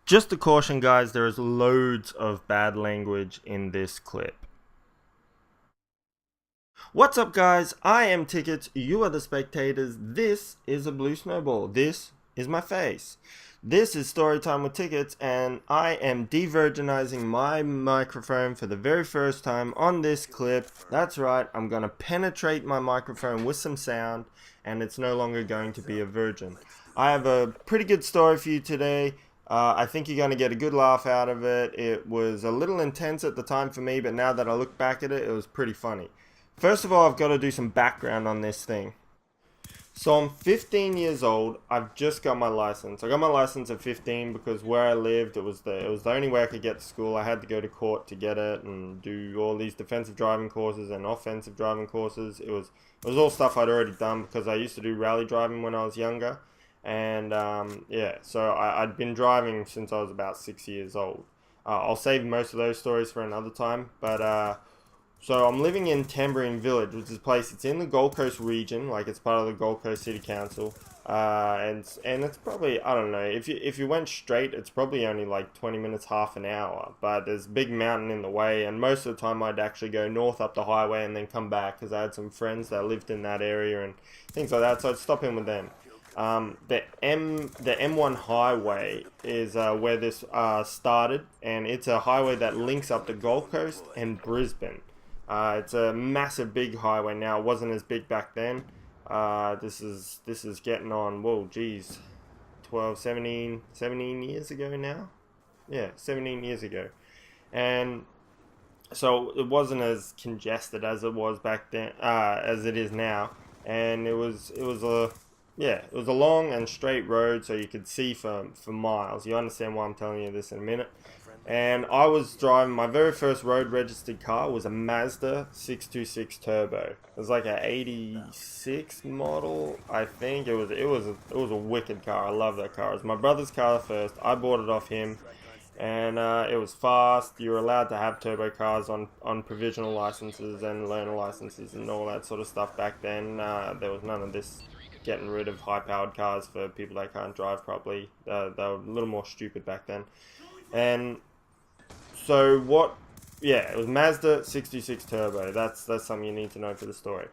Just a caution, guys, there is loads of bad language in this clip. What's up, guys? I am Tickets, you are the spectators. This is a blue snowball. This is my face. This is Storytime with Tickets, and I am de-virginizing my microphone for the very first time on this clip. That's right, I'm gonna penetrate my microphone with some sound, and it's no longer going to be a virgin. I have a pretty good story for you today. I think you're going to get a good laugh out of it. It was a little intense at the time for me, but now that I look back at it, it was pretty funny. First of all, I've got to do some background on this thing. So I'm 15 years old. I've just got my license. I got my license at 15 because where I lived, it was the only way I could get to school. I had to go to court to get it and do all these defensive driving courses and offensive driving courses. It was all stuff I'd already done because I used to do rally driving when I was younger. And yeah, so I'd been driving since I was about 6 years old. I'll save most of those stories for another time, but so I'm living in Tamborine Village, which is a place. It's in the Gold Coast region, like it's part of the Gold Coast City Council, and it's probably, I don't know, if you went straight, it's probably only like 20 minutes, half an hour. But there's a big mountain in the way, and most of the time I'd actually go north up the highway and then come back because I had some friends that lived in that area and things like that. So I'd stop in with them. The M1 highway is where this started, and it's a highway that links up the Gold Coast and Brisbane. It's a massive big highway now. It wasn't as big back then. This is getting on, whoa, geez, 12, 17 years ago now. Yeah, 17 years ago. And so it wasn't as congested as it was back then, as it is now. And it was a long and straight road, so you could see for miles. You understand why I'm telling you this in a minute. And I was driving, my very first road registered car was a Mazda 626 Turbo. It was like an 86 model, I think. It was a wicked car. I love that car. It was my brother's car first. I bought it off him, and it was fast. You were allowed to have turbo cars on provisional licenses and learner licenses and all that sort of stuff back then. There was none of this getting rid of high-powered cars for people that can't drive properly. They were a little more stupid back then. And so what? Yeah, it was Mazda 66 Turbo. That's something you need to know for the story.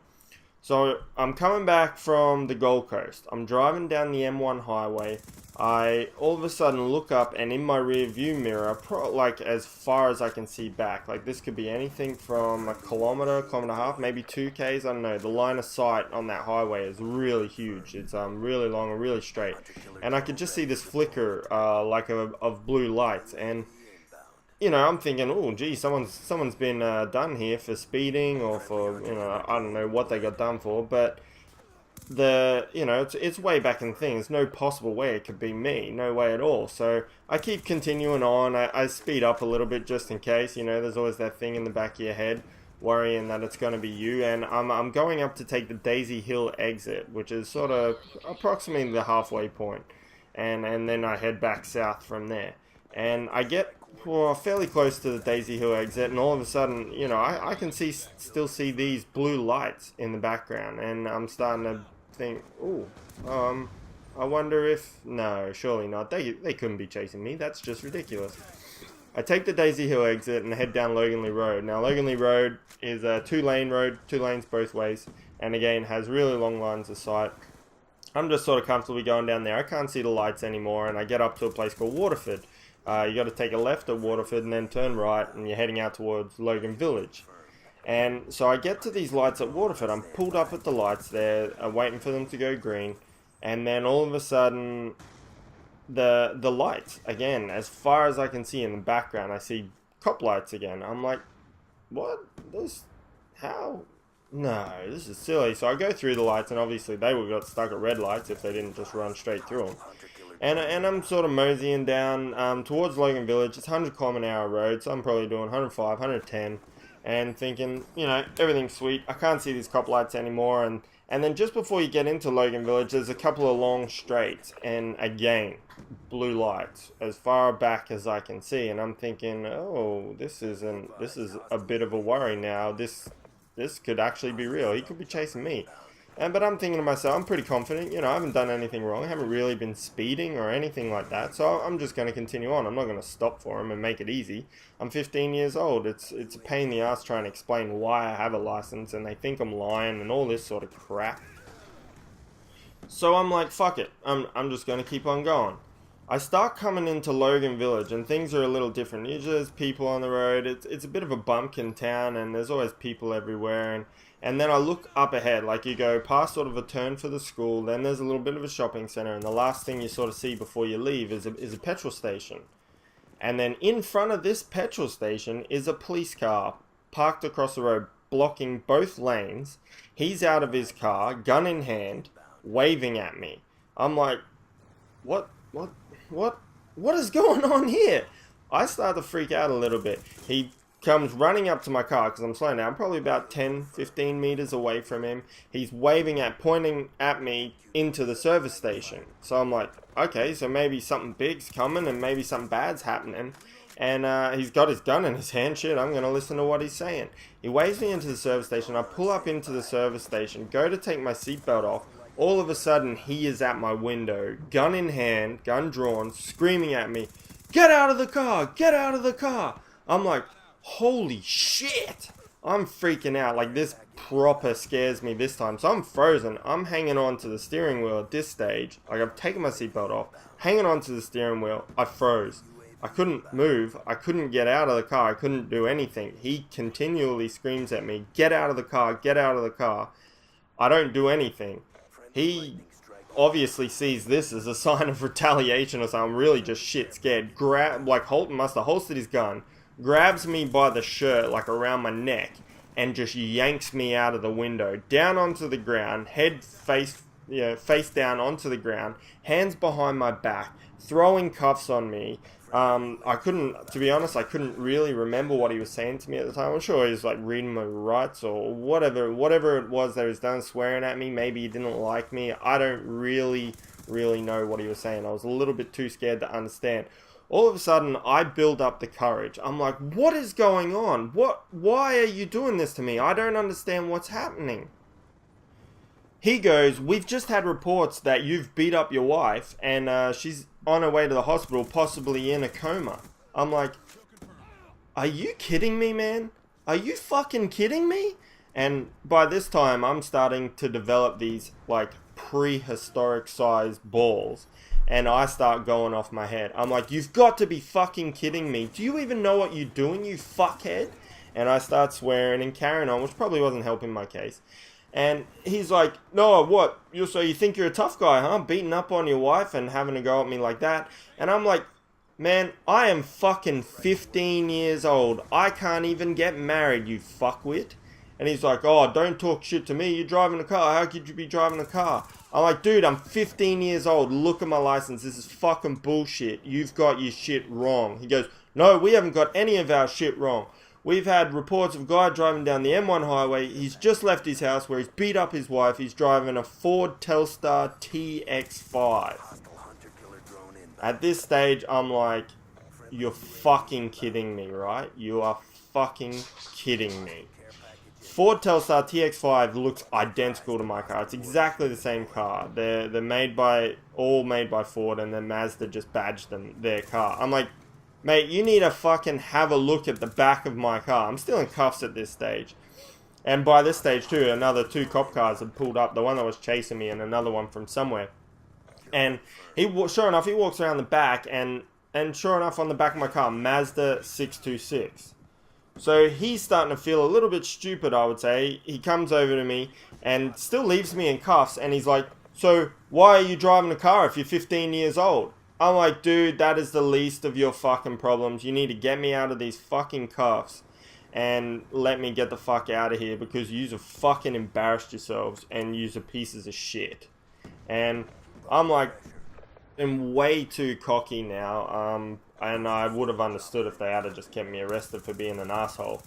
So I'm coming back from the Gold Coast. I'm driving down the M1 highway. I all of a sudden look up, and in my rear view mirror, like as far as I can see back, like this could be anything from a kilometer and a half, maybe 2 k's. I don't know. The line of sight on that highway is really huge. It's really long and really straight, and I could just see this flicker like of blue lights. And I'm thinking, oh, gee, someone's been done here for speeding or for, I don't know what they got done for, but it's way back in things. No possible way it could be me, no way at all. So I keep continuing on. I speed up a little bit just in case. There's always that thing in the back of your head, worrying that it's going to be you. And I'm going up to take the Daisy Hill exit, which is sort of approximately the halfway point, and then I head back south from there. And I get fairly close to the Daisy Hill exit, and all of a sudden, I can still see these blue lights in the background, and I'm starting to think, ooh, I wonder if, no, surely not. They couldn't be chasing me. That's just ridiculous. I take the Daisy Hill exit and head down Loganley Road. Now, Loganley Road is a two-lane road, 2 lanes both ways, and again has really long lines of sight. I'm just sort of comfortably going down there. I can't see the lights anymore, and I get up to a place called Waterford. You got to take a left at Waterford and then turn right, and you're heading out towards Logan Village. And so I get to these lights at Waterford. I'm pulled up at the lights there, waiting for them to go green, and then all of a sudden, the lights again, as far as I can see in the background, I see cop lights again. I'm like, what? How? No, this is silly. So I go through the lights, and obviously they would have got stuck at red lights if they didn't just run straight through them. And I'm sort of moseying down towards Logan Village. It's 100 km/h road, so I'm probably doing 105, 110, and thinking, everything's sweet. I can't see these cop lights anymore, and then just before you get into Logan Village, there's a couple of long straights, and again, blue lights as far back as I can see, and I'm thinking, oh, this is a bit of a worry now. This could actually be real. He could be chasing me. But I'm thinking to myself, I'm pretty confident, you know, I haven't done anything wrong. I haven't really been speeding or anything like that. So I'm just going to continue on. I'm not going to stop for him and make it easy. I'm 15 years old. It's a pain in the ass trying to explain why I have a license, and they think I'm lying and all this sort of crap. So I'm like, fuck it. I'm just going to keep on going. I start coming into Logan Village, and things are a little different. Usually there's people on the road. It's a bit of a bumpkin town, and there's always people everywhere. And then I look up ahead, like you go past sort of a turn for the school, then there's a little bit of a shopping center, and the last thing you sort of see before you leave is a petrol station. And then in front of this petrol station is a police car parked across the road, blocking both lanes. He's out of his car, gun in hand, waving at me. I'm like, what is going on here? I start to freak out a little bit. He comes running up to my car because I'm slowing down. I'm probably about 10-15 meters away from him. He's pointing at me into the service station. So I'm like, okay, so maybe something big's coming and maybe something bad's happening. And he's got his gun in his hand. Shit, I'm going to listen to what he's saying. He waves me into the service station. I pull up into the service station, go to take my seatbelt off. All of a sudden, he is at my window, gun in hand, gun drawn, screaming at me, "Get out of the car! Get out of the car!" I'm like, holy shit! I'm freaking out. Like, this proper scares me this time. So I'm frozen. I'm hanging on to the steering wheel at this stage. Like, I've taken my seatbelt off, hanging on to the steering wheel. I froze. I couldn't move. I couldn't get out of the car. I couldn't do anything. He continually screams at me, "Get out of the car! Get out of the car!" I don't do anything. He obviously sees this as a sign of retaliation or something. I'm really just shit scared. Holton must have holstered his gun, grabs me by the shirt, like around my neck, and just yanks me out of the window, down onto the ground, face down onto the ground, hands behind my back, throwing cuffs on me. To be honest, I couldn't really remember what he was saying to me at the time. I'm sure he was like reading my rights or whatever it was that he was done, swearing at me. Maybe he didn't like me. I don't really know what he was saying. I was a little bit too scared to understand. All of a sudden, I build up the courage. I'm like, what is going on? Why are you doing this to me? I don't understand what's happening. He goes, "We've just had reports that you've beat up your wife and she's on her way to the hospital, possibly in a coma." I'm like, are you kidding me, man? Are you fucking kidding me? And by this time, I'm starting to develop these, like, prehistoric sized balls. And I start going off my head. I'm like, you've got to be fucking kidding me. Do you even know what you're doing, you fuckhead? And I start swearing and carrying on, which probably wasn't helping my case. And he's like, "No, what? So you think you're a tough guy, huh? Beating up on your wife and having to go at me like that?" And I'm like, man, I am fucking 15 years old. I can't even get married, you fuckwit. And he's like, "Oh, don't talk shit to me. You're driving a car. How could you be driving a car?" I'm like, dude, I'm 15 years old. Look at my license. This is fucking bullshit. You've got your shit wrong. He goes, "No, we haven't got any of our shit wrong. We've had reports of a guy driving down the M1 highway. He's just left his house where he's beat up his wife. He's driving a Ford Telstar TX5. At this stage, I'm like, you're fucking kidding me, right? You are fucking kidding me. Ford Telstar TX5 looks identical to my car. It's exactly the same car. They're all made by Ford, and then Mazda just badged them their car. I'm like, mate, you need to fucking have a look at the back of my car. I'm still in cuffs at this stage. And by this stage, too, another 2 cop cars had pulled up. The one that was chasing me and another one from somewhere. And sure enough, he walks around the back. And sure enough, on the back of my car, Mazda 626. So he's starting to feel a little bit stupid, I would say. He comes over to me and still leaves me in cuffs. And he's like, "So why are you driving a car if you're 15 years old?" I'm like, dude, that is the least of your fucking problems. You need to get me out of these fucking cuffs and let me get the fuck out of here because you have fucking embarrassed yourselves and you are pieces of shit. And I'm like, I'm way too cocky now. And I would have understood if they had just kept me arrested for being an asshole.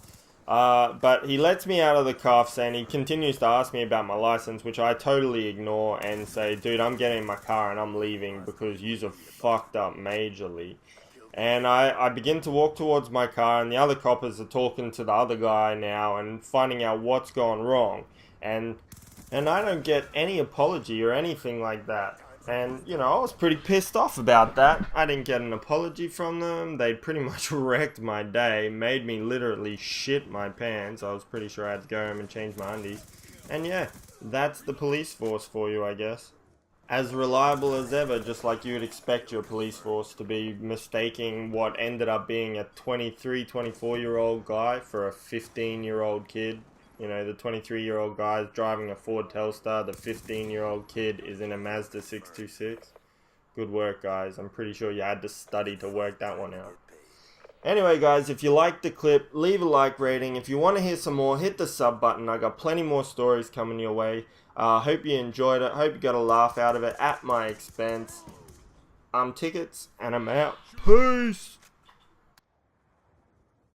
But he lets me out of the cuffs and he continues to ask me about my license, which I totally ignore and say, "Dude, I'm getting in my car and I'm leaving because yous are fucked up majorly." And I begin to walk towards my car, and the other coppers are talking to the other guy now and finding out what's gone wrong. And And I don't get any apology or anything like that. And, you know, I was pretty pissed off about that. I didn't get an apology from them. They pretty much wrecked my day, made me literally shit my pants. I was pretty sure I had to go home and change my undies. And yeah, that's the police force for you, I guess. As reliable as ever, just like you would expect your police force to be, mistaking what ended up being a 23, 24-year-old guy for a 15-year-old kid. You know, the 23-year-old guy is driving a Ford Telstar, the 15-year-old kid is in a Mazda 626. Good work, guys. I'm pretty sure you had to study to work that one out. Anyway, guys, if you liked the clip, leave a like rating. If you want to hear some more, hit the sub button. I got plenty more stories coming your way. Hope you enjoyed it. Hope you got a laugh out of it at my expense. I'm Tickets, and I'm out. Peace!